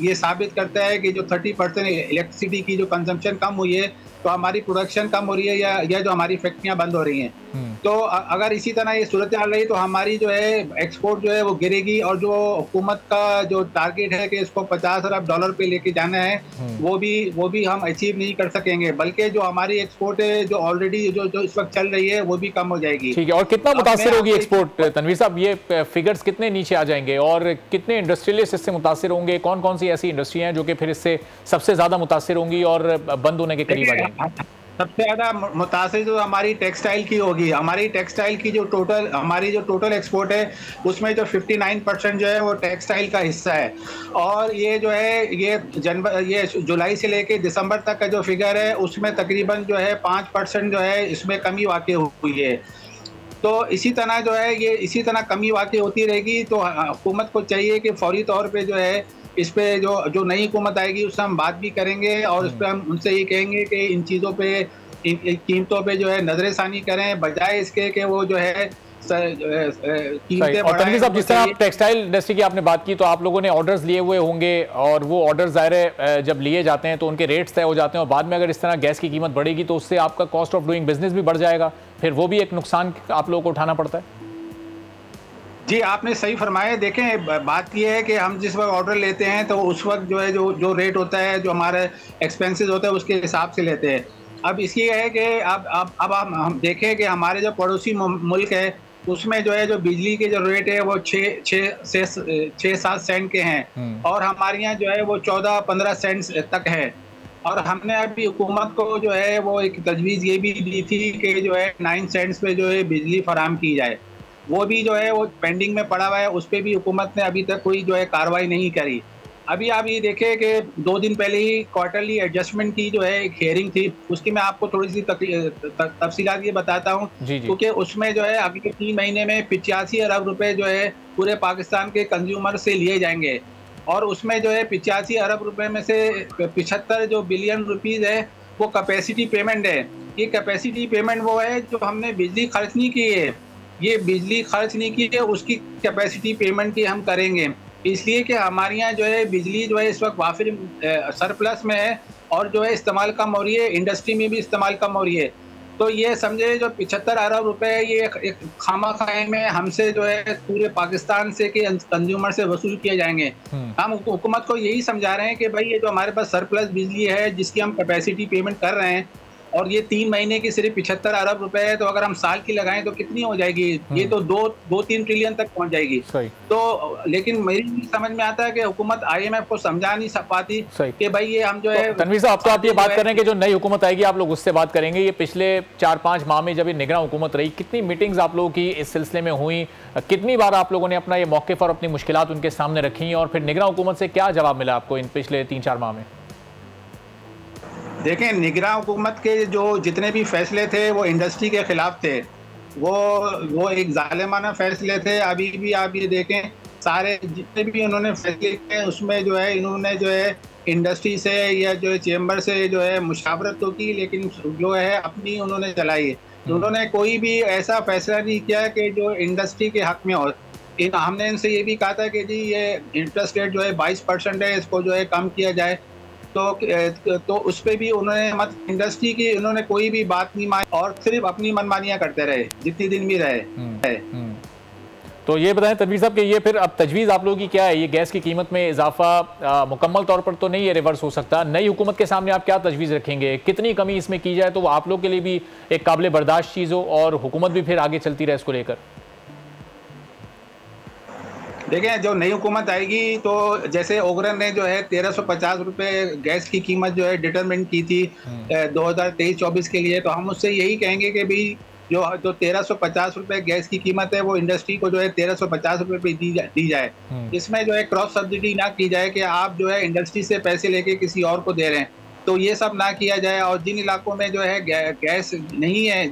ये साबित करता है कि जो 30% इलेक्ट्रिसिटी की जो कंजम्पशन कम हुई है तो हमारी प्रोडक्शन कम हो रही है या जो हमारी फैक्ट्रियां बंद हो रही हैं। तो अगर इसी तरह ये सूरत हाल रही तो हमारी जो है एक्सपोर्ट जो है वो गिरेगी और जो हुकूमत का जो टारगेट है कि इसको 50 अरब डॉलर पे लेके जाना है वो भी हम अचीव नहीं कर सकेंगे, बल्कि जो हमारी एक्सपोर्ट है जो ऑलरेडी जो इस वक्त चल रही है वो भी कम हो जाएगी। ठीक है, और कितना मुतासिर होगी एक्सपोर्ट तनवीर साहब? ये फिगर्स कितने नीचे आ जाएंगे और कितने इंडस्ट्रियलिस्ट इससे मुतासिर होंगे? कौन कौन सी ऐसी इंडस्ट्रियाँ हैं जो कि फिर इससे सबसे ज़्यादा मुतासिर होंगी और बंद होने के करीब आ जाएंगी? सबसे ज़्यादा मुतासिर जो हमारी टेक्सटाइल की होगी। हमारी टेक्सटाइल की जो टोटल एक्सपोर्ट है उसमें जो 59% जो है वो टेक्सटाइल का हिस्सा है। और ये जो है ये जुलाई से लेके दिसंबर तक का जो फिगर है उसमें तकरीबन जो है 5% जो है इसमें कमी वाक़ई हुई है। तो इसी तरह कमी वाक़ई होती रहेगी। तो हुकूमत को चाहिए कि फौरी तौर पे जो है इस पे जो नई हुकूमत आएगी उससे हम बात भी करेंगे और उस पर हम उनसे ये कहेंगे कि इन चीज़ों पे इन कीमतों पे जो है नजरसानी करें, बजाय इसके कि वो जो है कीमतें बढ़ाएं। साहब, जिस तरह आप टेक्सटाइल इंडस्ट्री की आपने बात की तो आप लोगों ने ऑर्डर्स लिए हुए होंगे और वो ऑर्डर ज़ाहिर है जब लिए जाते हैं तो उनके रेट्स तय हो जाते हैं और बाद में अगर इस तरह गैस की कीमत बढ़ेगी तो उससे आपका कॉस्ट ऑफ डूइंग बिजनेस भी बढ़ जाएगा, फिर वो भी एक नुकसान आप लोगों को उठाना पड़ता है। जी, आपने सही फरमाया। देखें, बात यह है कि हम जिस वक्त ऑर्डर लेते हैं तो उस वक्त जो है जो रेट होता है, जो हमारे एक्सपेंसेस होते हैं उसके हिसाब से लेते हैं। अब इसलिए है कि अब हम देखें कि हमारे जो पड़ोसी मुल्क है उसमें जो है जो बिजली के जो रेट है वो 6-7 सेंट के हैं और हमारे यहाँ जो है वो 14-15 सेंट तक है। और हमने अभी हुकूमत को जो है वो एक तजवीज़ ये भी दी थी कि जो है 9 सेंट्स पे जो है बिजली फराहम की जाए, वो भी जो है वो पेंडिंग में पड़ा हुआ है। उस पर भी हुकूमत ने अभी तक कोई जो है कार्रवाई नहीं करी। अभी आप ये देखें कि 2 दिन पहले ही क्वार्टरली एडजस्टमेंट की जो है एक हियरिंग थी, उसकी मैं आपको थोड़ी सी तफसीलात ये बताता हूँ क्योंकि उसमें जो है अगले 3 महीने में 85 अरब रुपए जो है पूरे पाकिस्तान के कंज्यूमर से लिए जाएंगे और उसमें जो है 85 अरब रुपए में से 75 जो बिलियन रुपीज़ है वो कैपेसिटी पेमेंट है। ये कैपेसिटी पेमेंट वो है जो हमने बिजली खर्च नहीं की है, ये बिजली खर्च नहीं की है, उसकी कैपेसिटी पेमेंट की हम करेंगे, इसलिए कि हमारे यहाँ जो है बिजली जो है इस वक्त वाफिर सरप्लस में है और जो है इस्तेमाल कम हो रही है, इंडस्ट्री में भी इस्तेमाल कम हो रही है। तो ये समझे जो 75 अरब रुपए ये एक खामा खाए में हमसे जो है पूरे पाकिस्तान से के कंज्यूमर से वसूल किए जाएंगे। हम हुकूमत को यही समझा रहे हैं कि भाई ये जो हमारे पास सरप्लस बिजली है जिसकी हम कैपेसिटी पेमेंट कर रहे हैं और ये 3 महीने की सिर्फ 75 अरब रुपए है, तो अगर हम साल की लगाएं तो कितनी हो जाएगी? ये तो 2-3 ट्रिलियन तक पहुंच जाएगी। तो लेकिन मेरी समझ में आता है कि हुकूमत IMF को समझा नहीं पाती कि भाई ये हम जो है। तनवीर साहब, अब तो आप ये बात कर रहे हैं कि जो नई हुकूमत आएगी आप लोग उससे बात करेंगे। ये पिछले 4-5 माह में जब ये निगरान हुकूमत रही, कितनी मीटिंग्स आप लोगों की इस सिलसिले में हुई, कितनी बार आप लोगों ने अपना ये मौक़िफ़ और अपनी मुश्किलात उनके सामने रखी, और फिर निगरान हुकूमत से क्या जवाब मिला आपको इन पिछले 3-4 माह में? देखें, निगरान हुकूमत के जो जितने भी फैसले थे वो इंडस्ट्री के खिलाफ थे, वो एक जालिमाना फैसले थे। अभी भी आप ये देखें, सारे जितने भी उन्होंने फैसले किए उसमें जो है इन्होंने जो है इंडस्ट्री से या जो है चेंबर से जो है मुशावरत तो की, लेकिन जो है अपनी उन्होंने चलाई है। उन्होंने कोई भी ऐसा फैसला नहीं किया कि जो इंडस्ट्री के हक में हो। हमने इनसे ये भी कहा था कि जी ये इंटरेस्ट रेट जो है 22% है, इसको जो है कम किया जाए, तो उस पर भी उन्होंने इंडस्ट्री की उन्होंने कोई भी बात नहीं मानी और सिर्फ अपनी मनमानियां करते रहे जितनी दिन भी रहे। तो ये बताएं तनवीर साहब कि ये फिर अब तजवीज़ आप लोगों की क्या है? ये गैस की कीमत में इजाफा मुकम्मल तौर पर तो नहीं ये रिवर्स हो सकता, नई हुकूमत के सामने आप क्या तजवीज़ रखेंगे? कितनी कमी इसमें की जाए तो वो आप लोग के लिए भी एक काबिल बर्दाश्त चीज़ हो और हुकूमत भी फिर आगे चलती रहे इसको लेकर? देखें, जो नई हुकूमत आएगी तो जैसे ओगरन ने जो है 1350 रुपये गैस की कीमत जो है डिटरमिन की थी 2023-24 के लिए, तो हम उससे यही कहेंगे कि भाई जो 1350 रुपये गैस की कीमत है वो इंडस्ट्री को जो है 1350 रुपये पे दी जाए। इसमें जो है क्रॉस सब्सिडी ना की जाए कि आप जो है इंडस्ट्री से पैसे लेके किसी और को दे रहे हैं, तो ये सब ना किया जाए। और जिन इलाकों में जो है गैस नहीं है,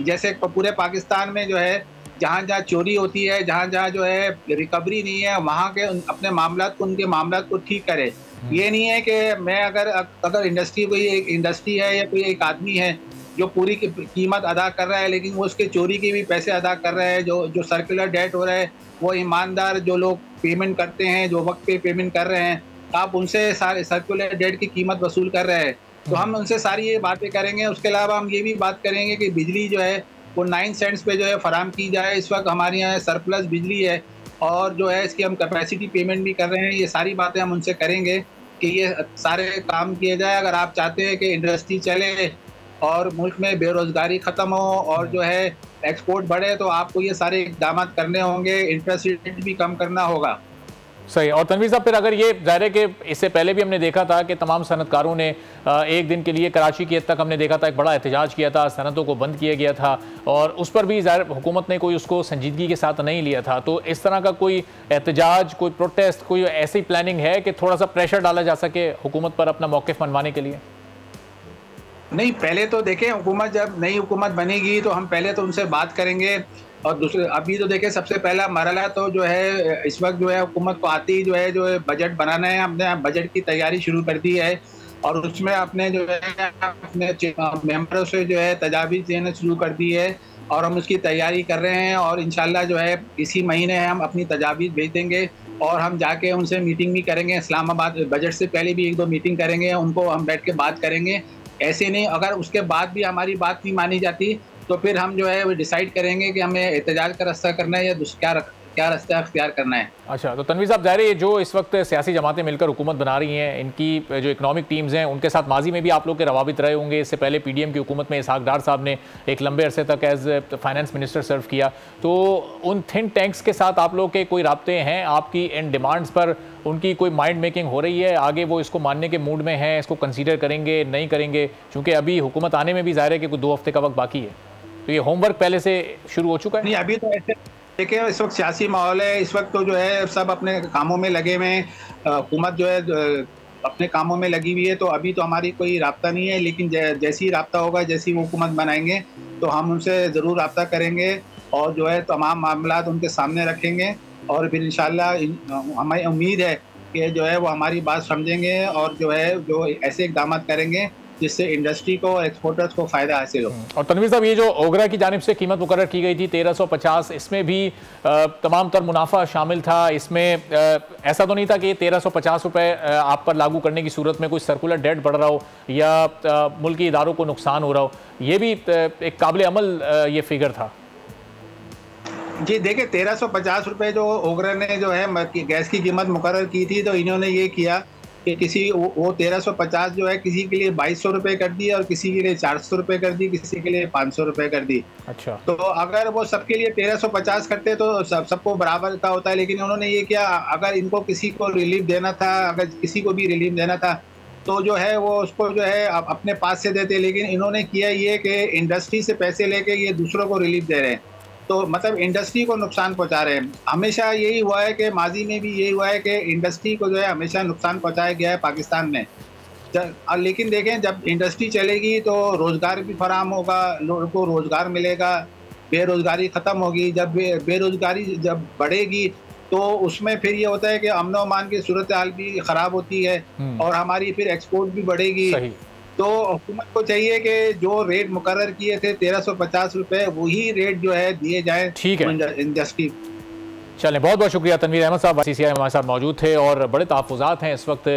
जैसे पूरे पाकिस्तान में जो है जहाँ जहाँ चोरी होती है, जहाँ जहाँ जो है रिकवरी नहीं है, वहाँ के अपने उनके मामलात को ठीक करे। ये नहीं है कि मैं अगर इंडस्ट्री कोई एक इंडस्ट्री है या कोई एक आदमी है जो पूरी कीमत अदा कर रहा है लेकिन वो उसके चोरी के भी पैसे अदा कर रहा है, जो सर्कुलर डेट हो रहा है, वो ईमानदार जो लोग पेमेंट करते हैं, जो वक्त पे पेमेंट कर रहे हैं, आप उनसे सारे सर्कुलर डेट की कीमत वसूल कर रहे हैं, तो हम उनसे सारी ये बातें करेंगे। उसके अलावा हम ये भी बात करेंगे कि बिजली जो है वो 9 सेंट्स पे जो है फराम की जाए। इस वक्त हमारे यहाँ सरप्लस बिजली है और जो है इसकी हम कैपेसिटी पेमेंट भी कर रहे हैं। ये सारी बातें हम उनसे करेंगे कि ये सारे काम किए जाए। अगर आप चाहते हैं कि इंडस्ट्री चले और मुल्क में बेरोज़गारी ख़त्म हो और जो है एक्सपोर्ट बढ़े, तो आपको ये सारे इक़दाम करने होंगे, इंटरेस्ट रेट भी कम करना होगा। सही। और तनवीर साहब, फिर अगर ये ज़ाहिर है कि इससे पहले भी हमने देखा था कि तमाम सनतकारों ने एक दिन के लिए कराची की हद तक हमने देखा था एक बड़ा एहतजाज किया था, सनतों को बंद किया गया था और उस पर भी ज़ाहिर हुकूमत ने कोई उसको संजीदगी के साथ नहीं लिया था। तो इस तरह का कोई एहतजाज, कोई प्रोटेस्ट, कोई ऐसी प्लानिंग है कि थोड़ा सा प्रेशर डाला जा सके हुकूमत पर अपना मौक़िफ़ मनवाने के लिए? नहीं, पहले तो देखें, हुकूमत जब नई हुकूमत बनेगी तो हम पहले तो उनसे बात करेंगे। और दूसरे अभी तो देखें, सबसे पहला मरहला तो जो है इस वक्त जो है हुकूमत को आती ही जो है बजट बनाना है। हमने बजट की तैयारी शुरू कर दी है और उसमें अपने जो है अपने मेंबरों से जो है तजावीज़ देना शुरू कर दी है और हम उसकी तैयारी कर रहे हैं और इंशाल्लाह जो है इसी महीने हम अपनी तजावीज़ भेज देंगे और हम जाके उनसे मीटिंग भी करेंगे। इस्लामाबाद बजट से पहले भी 1-2 मीटिंग करेंगे, उनको हम बैठ के बात करेंगे। ऐसे नहीं, अगर उसके बाद भी हमारी बात नहीं मानी जाती तो फिर हम जो है वो डिसाइड करेंगे कि हमें एहतजाज का रास्ता करना है या क्या रास्ता अख्तियार करना है। अच्छा, तो तनवीर साहब, ज़ाहिर है जो इस वक्त सियासी जमातें मिलकर हुकूमत बना रही हैं, इनकी जो इकनॉमिक टीम्स हैं उनके साथ माजी में भी आप लोग के रवाबित रहे होंगे। इससे पहले PDM की हुकूमत में इसहाक डार साहब ने एक लंबे अरसे तक एज फाइनेंस मिनिस्टर सर्व किया, तो उन थिंक टैंक्स के साथ आप लोग के कोई राब्ते हैं? आपकी इन डिमांड्स पर उनकी कोई माइंड मेकिंग हो रही है? आगे वो इसको मानने के मूड में हैं, इसको कंसीडर करेंगे, नहीं करेंगे? चूँकि अभी हुकूमत आने में भी ज़ाहिर है कि कुछ 2 हफ्ते का वक्त बाकी है, तो ये होमवर्क पहले से शुरू हो चुका है? नहीं, अभी तो ऐसे देखिए, इस वक्त सियासी माहौल है, इस वक्त तो जो है सब अपने कामों में लगे हुए हैं, हुकूमत जो है अपने कामों में लगी हुई है, तो अभी तो हमारी कोई राब्ता नहीं है। लेकिन जैसी राब्ता होगा, जैसी वो हुकूमत बनाएंगे तो हम उनसे ज़रूर राब्ता करेंगे और जो है तमाम मामलात उनके सामने रखेंगे और फिर इंशाल्लाह हमें उम्मीद है कि जो है वो हमारी बात समझेंगे और जो है जो ऐसे इक़दाम करेंगे जिससे इंडस्ट्री को, एक्सपोर्टर्स को फायदा हासिल हो। और तनवीर साहब, ये जो ओगरा की जानिब से कीमत मुकर्रर की गई थी 1350, इसमें भी तमाम तर मुनाफा शामिल था। इसमें ऐसा तो नहीं था कि 1350 रुपये आप पर लागू करने की सूरत में कोई सर्कुलर डेट बढ़ रहा हो या मुल्की इदारों को नुकसान हो रहा हो, ये भी एक काबिल अमल ये फिगर था। जी देखिए, 1350 रुपये जो ओगरा ने जो है गैस की कीमत मुकर्रर की थी, तो इन्होंने ये किया कि किसी वो 1350 जो है किसी के लिए 2200 रुपये कर दी और किसी के लिए 400 रुपये कर दी, किसी के लिए 500 रुपये कर दी। अच्छा, तो अगर वो सबके लिए 1350 करते तो सबको बराबर का होता है, लेकिन उन्होंने ये किया, अगर इनको किसी को रिलीफ देना था, अगर किसी को भी रिलीफ देना था तो जो है वो उसको जो है अपने पास से देते, लेकिन इन्होंने किया ये कि इंडस्ट्री से पैसे लेके ये दूसरों को रिलीफ दे रहे हैं, तो मतलब इंडस्ट्री को नुकसान पहुंचा रहे हैं। हमेशा यही हुआ है कि माजी में भी यही हुआ है कि इंडस्ट्री को जो है हमेशा नुकसान पहुंचाया गया है पाकिस्तान में। लेकिन देखें, जब इंडस्ट्री चलेगी तो रोज़गार भी फराहम होगा, लोगों को रोज़गार मिलेगा, बेरोज़गारी ख़त्म होगी। जब बेरोज़गारी जब बढ़ेगी तो उसमें फिर ये होता है कि अमन व अमान की सूरत हाल भी ख़राब होती है और हमारी फिर एक्सपोर्ट भी बढ़ेगी। तो हुकूमत को चाहिए कि जो रेट मुकर्रर किए थे 1350 रुपये, वही रेट जो है दिए जाए। ठीक है, इंडस्ट्री। चलें, बहुत बहुत शुक्रिया। तनवीर अहमद साहब CCI हमारे साथ मौजूद थे और बड़े तहफ़्फ़ुज़ात हैं इस वक्त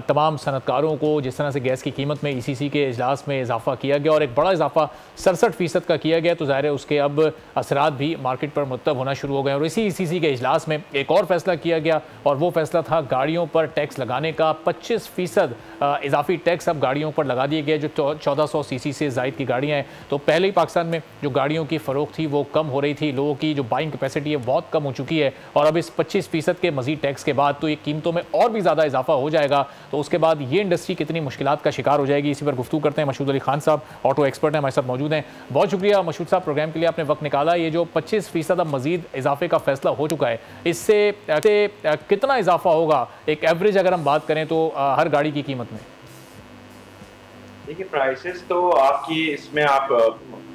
तमाम सनतकारों को, जिस तरह से गैस की कीमत में ECC के इजलास में इजाफा किया गया और एक बड़ा इजाफा 67% का किया गया, तो ज़ाहिर है उसके अब असरात भी मार्केट पर मुरतब होना शुरू हो गए। और इसी ECC के इजलास में एक और फैसला किया गया और वो फैसला था गाड़ियों पर टैक्स लगाने का। 25% इजाफी टैक्स अब गाड़ियों पर लगा दिए गए जो 1400 CC से ज़ायद की गाड़ियाँ हैं। तो पहले ही पाकिस्तान में जो गाड़ियों की फ़रोख्त थी वो कम हो रही थी, लोगों की जो बाइंग कैपेसिटी है बहुत कम हो चुकी है और अब इस 25% के मज़ीद टैक्स के बाद तो ये कीमतों में और भी ज़्यादा इजाफा हो जाएगा। तो उसके बाद ये इंडस्ट्री कितनी मुश्किलात का शिकार हो जाएगी, इसी पर गुफ्तगू करते हैं। मशहूद अली खान साहब ऑटो एक्सपर्ट हैं, हमारे साथ मौजूद हैं। बहुत शुक्रिया मशहूद साहब, प्रोग्राम के लिए आपने वक्त निकाला। ये जो 25% अब मज़ीद इजाफे का फैसला हो चुका है, इससे कितना इजाफा होगा एक एवरेज अगर हम बात करें तो हर गाड़ी की कीमत में? देखिए, प्राइसेस तो आपकी इसमें आप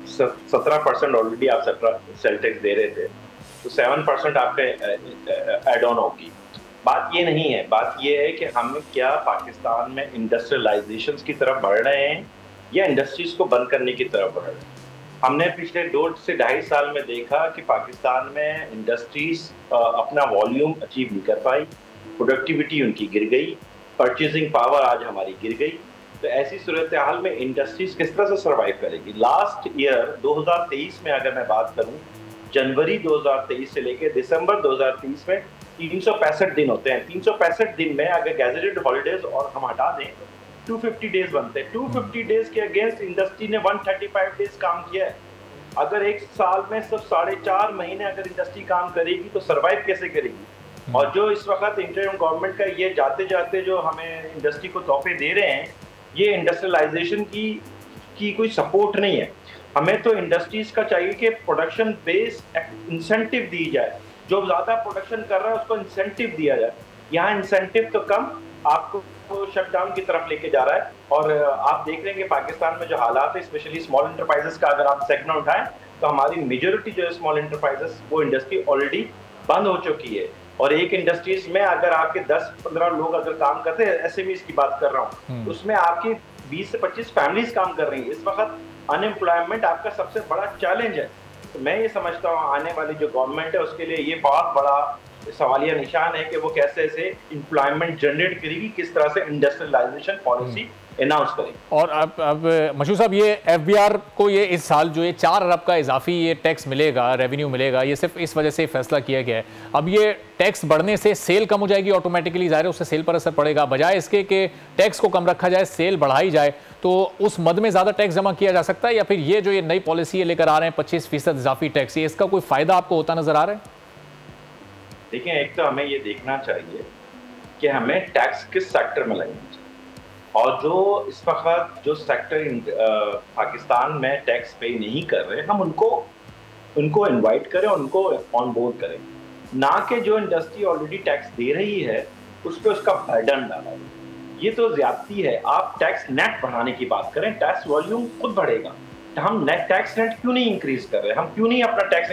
17% ऑलरेडी आप सेल टैक्स दे रहे थे, तो 7% आपके एड ऑन होगी। बात ये नहीं है, बात ये है कि हम क्या पाकिस्तान में इंडस्ट्रियलाइजेशन की तरफ बढ़ रहे हैं या इंडस्ट्रीज को बंद करने की तरफ बढ़ रहे हैं। हमने पिछले 2 से 2.5 साल में देखा कि पाकिस्तान में इंडस्ट्रीज अपना वॉल्यूम अचीव नहीं कर पाई, प्रोडक्टिविटी उनकी गिर गई, परचेजिंग पावर आज हमारी गिर गई। तो ऐसी सूरत हाल में इंडस्ट्रीज किस तरह से सर्वाइव करेगी? लास्ट ईयर 2023 में अगर मैं बात करूं, जनवरी 2023 से लेकर दिसंबर 2023 में 365 दिन होते हैं। 365 दिन में अगर गैजेटेड हॉलीडेज और हम हटा दें 250 डेज बनते हैं। 250 डेज के अगेंस्ट इंडस्ट्री ने 135 डेज काम किया है। अगर एक साल में सिर्फ 4.5 महीने अगर इंडस्ट्री काम करेगी तो सर्वाइव कैसे करेगी? और जो इस वक्त इंटरिम गवर्नमेंट का ये जाते जाते जो हमें इंडस्ट्री को तोहफे दे रहे हैं, ये इंडस्ट्रियलाइजेशन की कोई सपोर्ट नहीं है। हमें तो इंडस्ट्रीज का चाहिए कि प्रोडक्शन बेस्ड इंसेंटिव दी जाए, जो ज़्यादा प्रोडक्शन कर रहा है उसको इंसेंटिव दिया जाए। यहाँ इंसेंटिव तो कम, आपको शटडाउन की तरफ लेके जा रहा है। और आप देख रहे हैं कि पाकिस्तान में जो हालात है, स्पेशली स्मॉल एंटरप्राइजेस का अगर आप सेगमेंट उठाएं तो हमारी मेजोरिटी जो है स्मॉल एंटरप्राइजेस, वो इंडस्ट्री ऑलरेडी बंद हो चुकी है। और एक इंडस्ट्रीज में अगर आपके 10-15 लोग अगर काम करते हैं, SMEs की बात कर रहा हूँ, उसमें आपकी 20 से 25 फैमिलीज काम कर रही है। इस वक्त अनएम्प्लॉयमेंट आपका सबसे बड़ा चैलेंज है। तो मैं ये समझता हूँ आने वाली जो गवर्नमेंट है उसके लिए ये बहुत बड़ा सवालिया निशान है कि वो कैसे से एम्प्लॉयमेंट जनरेट करेगी, किस तरह से इंडस्ट्रियलाइजेशन पॉलिसी अनाउंस करेगी। और अब मशहूद साहब, ये FBR को ये इस साल जो ये 4 अरब का इजाफी ये टैक्स मिलेगा, रेवेन्यू मिलेगा, ये सिर्फ इस वजह से फैसला किया गया है। अब ये टैक्स बढ़ने से सेल कम हो जाएगी ऑटोमेटिकली, ज़ाहिर है उससे सेल पर असर पड़ेगा। बजाय इसके कि टैक्स को कम रखा जाए, सेल बढ़ाई जाए, तो उस मद में ज़्यादा टैक्स जमा किया जा सकता है? या फिर ये जो ये नई पॉलिसी लेकर आ रहे हैं 25% इजाफी टैक्स, ये इसका कोई फ़ायदा आपको होता नज़र आ रहा है? देखिए, एक तो हमें ये देखना चाहिए कि हमें टैक्स किस सेक्टर में लगना चाहिए, और जो इस वक्त जो सेक्टर पाकिस्तान में टैक्स पे नहीं कर रहे, हम उनको इनवाइट करें, उनको ऑन बोर्ड करें, ना कि जो इंडस्ट्री ऑलरेडी टैक्स दे रही है उस पर उसका बर्डन डाला। ये तो ज्यादती है। आप टैक्स नेट बढ़ाने की बात करें, टैक्स वॉल्यूम खुद बढ़ेगा। तो हम नेट टैक्स नेट क्यों नहीं इंक्रीज कर रहे? हम क्यों नहीं अपना टैक्स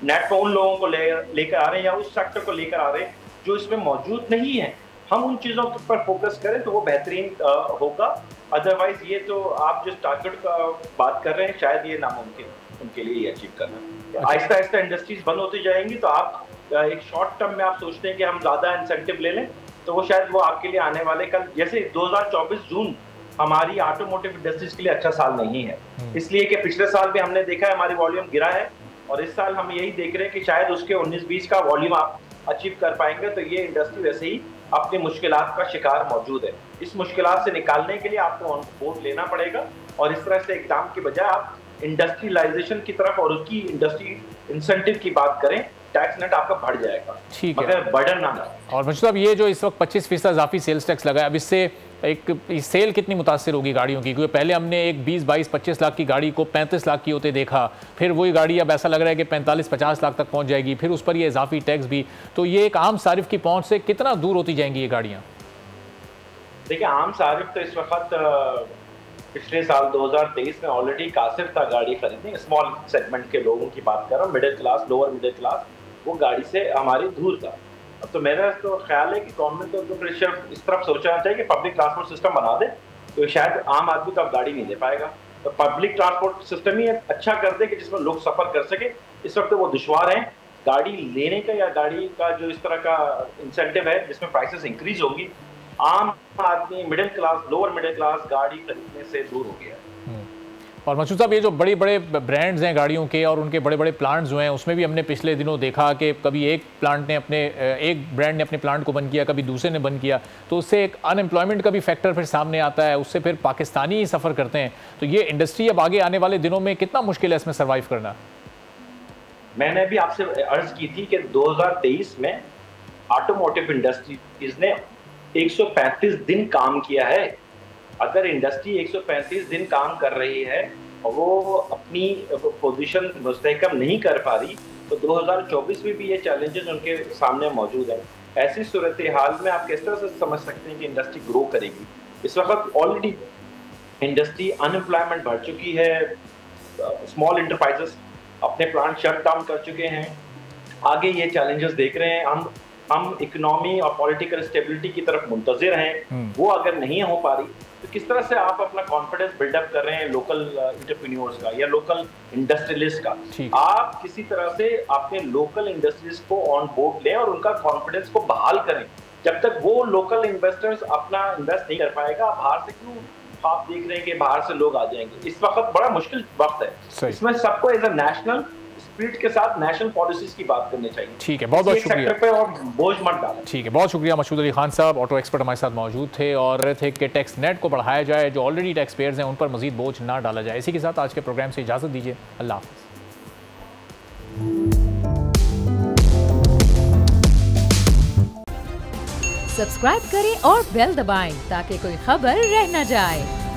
नेट पर उन लोगों को लेकर आ रहे हैं या उस सेक्टर को लेकर आ रहे हैं जो इसमें मौजूद नहीं है? हम उन चीज़ों पर फोकस करें तो वो बेहतरीन होगा। अदरवाइज ये तो आप जिस टारगेट का बात कर रहे हैं शायद ये नामुमकिन उनके लिए ये अचीव करना। आहिस्ता आहिस्ता इंडस्ट्रीज बंद होती जाएंगी तो आप एक शॉर्ट टर्म में आप सोचते हैं कि हम ज़्यादा इंसेंटिव ले लें, तो वो शायद वो आपके लिए आने वाले कल जैसे 2024 जून हमारी ऑटोमोटिव इंडस्ट्रीज के लिए अच्छा साल नहीं है, इसलिए कि पिछले साल भी हमने देखा है हमारी वॉल्यूम गिरा है और इस साल हम यही देख रहे हैं कि शायद उसके 19-20 का वॉल्यूम आप अचीव कर पाएंगे। तो ये इंडस्ट्री वैसे ही अपनी मुश्किलात का शिकार मौजूद है। इस मुश्किलात से निकालने के लिए आपको ऑन बोर्ड लेना पड़ेगा और इस तरह से एग्जाम की बजाय आप इंडस्ट्रियलाइजेशन की तरफ और उसकी इंडस्ट्री इंसेंटिव की बात करें, टैक्स नेट आपका बढ़ जाएगा, ठीक है, मगर बर्डन ना हो। और मतलब ये जो इस वक्त 25% इजाफी सेल्स टैक्स लगा है, अब इससे एक सेल कितनी मुतासिर होगी गाड़ियों की? क्योंकि पहले हमने एक 20-22-25 लाख की गाड़ी को 35 लाख की होते देखा, फिर वही गाड़ी अब ऐसा लग रहा है कि 45-50 लाख तक पहुंच जाएगी, फिर उस पर ये इजाफी टैक्स भी, तो ये एक आम सारिफ की पहुंच से कितना दूर होती जाएंगी ये गाड़ियाँ? देखिए आम सारिफ तो इस वक्त पिछले साल 2023 में ऑलरेडी कासिर था गाड़ी खरीदने, स्मॉल सेगमेंट के लोगों की बात कर रहा हूँ, middle class, lower middle class, वो गाड़ी से हमारी दूर था। अब तो मेरा तो ख्याल है कि गवर्नमेंट को तो प्रेशर इस तरफ सोचना चाहिए कि पब्लिक ट्रांसपोर्ट सिस्टम बना दे, तो शायद आम आदमी तो अब गाड़ी नहीं ले पाएगा। तो पब्लिक ट्रांसपोर्ट सिस्टम ही अच्छा कर दे कि जिसमें लोग सफर कर सके। इस वक्त वो दुश्वार है गाड़ी लेने का, या गाड़ी का जो इस तरह का इंसेंटिव है जिसमें प्राइसेस इंक्रीज होंगी, आम आदमी middle class, lower middle class गाड़ी खरीदने से दूर हो गया है। और मसूद साहब, ये जो बड़े बड़े ब्रांड्स हैं गाड़ियों के और उनके बड़े बड़े प्लांट्स जो हैं, उसमें भी हमने पिछले दिनों देखा कि कभी एक ब्रांड ने अपने प्लांट को बंद किया, कभी दूसरे ने बंद किया, तो उससे एक अनएम्प्लॉयमेंट का भी फैक्टर फिर सामने आता है, उससे फिर पाकिस्तानी ही सफ़र करते हैं। तो ये इंडस्ट्री अब आगे आने वाले दिनों में कितना मुश्किल है इसमें सर्वाइव करना? मैंने भी आपसे अर्ज की थी कि 2023 में ऑटोमोटिव इंडस्ट्रीज ने 135 दिन काम किया है। अगर इंडस्ट्री 135 दिन काम कर रही है और वो अपनी पोजीशन मुस्तहकम नहीं कर पा रही, तो 2024 में भी ये चैलेंजेस उनके सामने मौजूद हैं। ऐसी सूरत हाल में आप किस तरह से समझ सकते हैं कि इंडस्ट्री ग्रो करेगी? इस वक्त ऑलरेडी इंडस्ट्री अनएम्प्लॉयमेंट बढ़ चुकी है, स्मॉल इंटरप्राइजेस अपने प्लांट शट डाउन कर चुके हैं, आगे ये चैलेंजेस देख रहे हैं। हम इकोनॉमी और पॉलिटिकल स्टेबिलिटी की तरफ मुंतजिर हैं, वो अगर नहीं हो पा रही तो किस तरह से आप अपना कॉन्फिडेंस बिल्डअप कर रहे हैं लोकल एंटरप्रेन्योर्स का या लोकल इंडस्ट्रियलिस्ट का? आप किसी तरह से अपने लोकल इंडस्ट्रीज को ऑन बोर्ड लें और उनका कॉन्फिडेंस को बहाल करें। जब तक वो लोकल इन्वेस्टर्स अपना इन्वेस्ट नहीं कर पाएगा, बाहर से क्यों आप देख रहे हैं कि बाहर से लोग आ जाएंगे? इस वक्त बड़ा मुश्किल वक्त है, इसमें सबको एज अ नेशनल स्पिरिट के साथ नेशनल पॉलिसीज की बात करनी चाहिए। ठीक है, बहुत बहुत शुक्रिया। पे और बोझ मत डालें। ठीक है, बहुत शुक्रिया। मसूद अली खान साहब ऑटो एक्सपर्ट हमारे साथ मौजूद थे और रहे थे कि टैक्स नेट को बढ़ाया जाए, जो ऑलरेडी टैक्स पेयर्स हैं उन पर मजीद बोझ ना डाला जाए। इसी के साथ आज के प्रोग्राम से इजाजत दीजिए, अल्लाह हाफ़िज़। सब्सक्राइब करें और बेल दबाएं ताकि कोई खबर रह न जाए।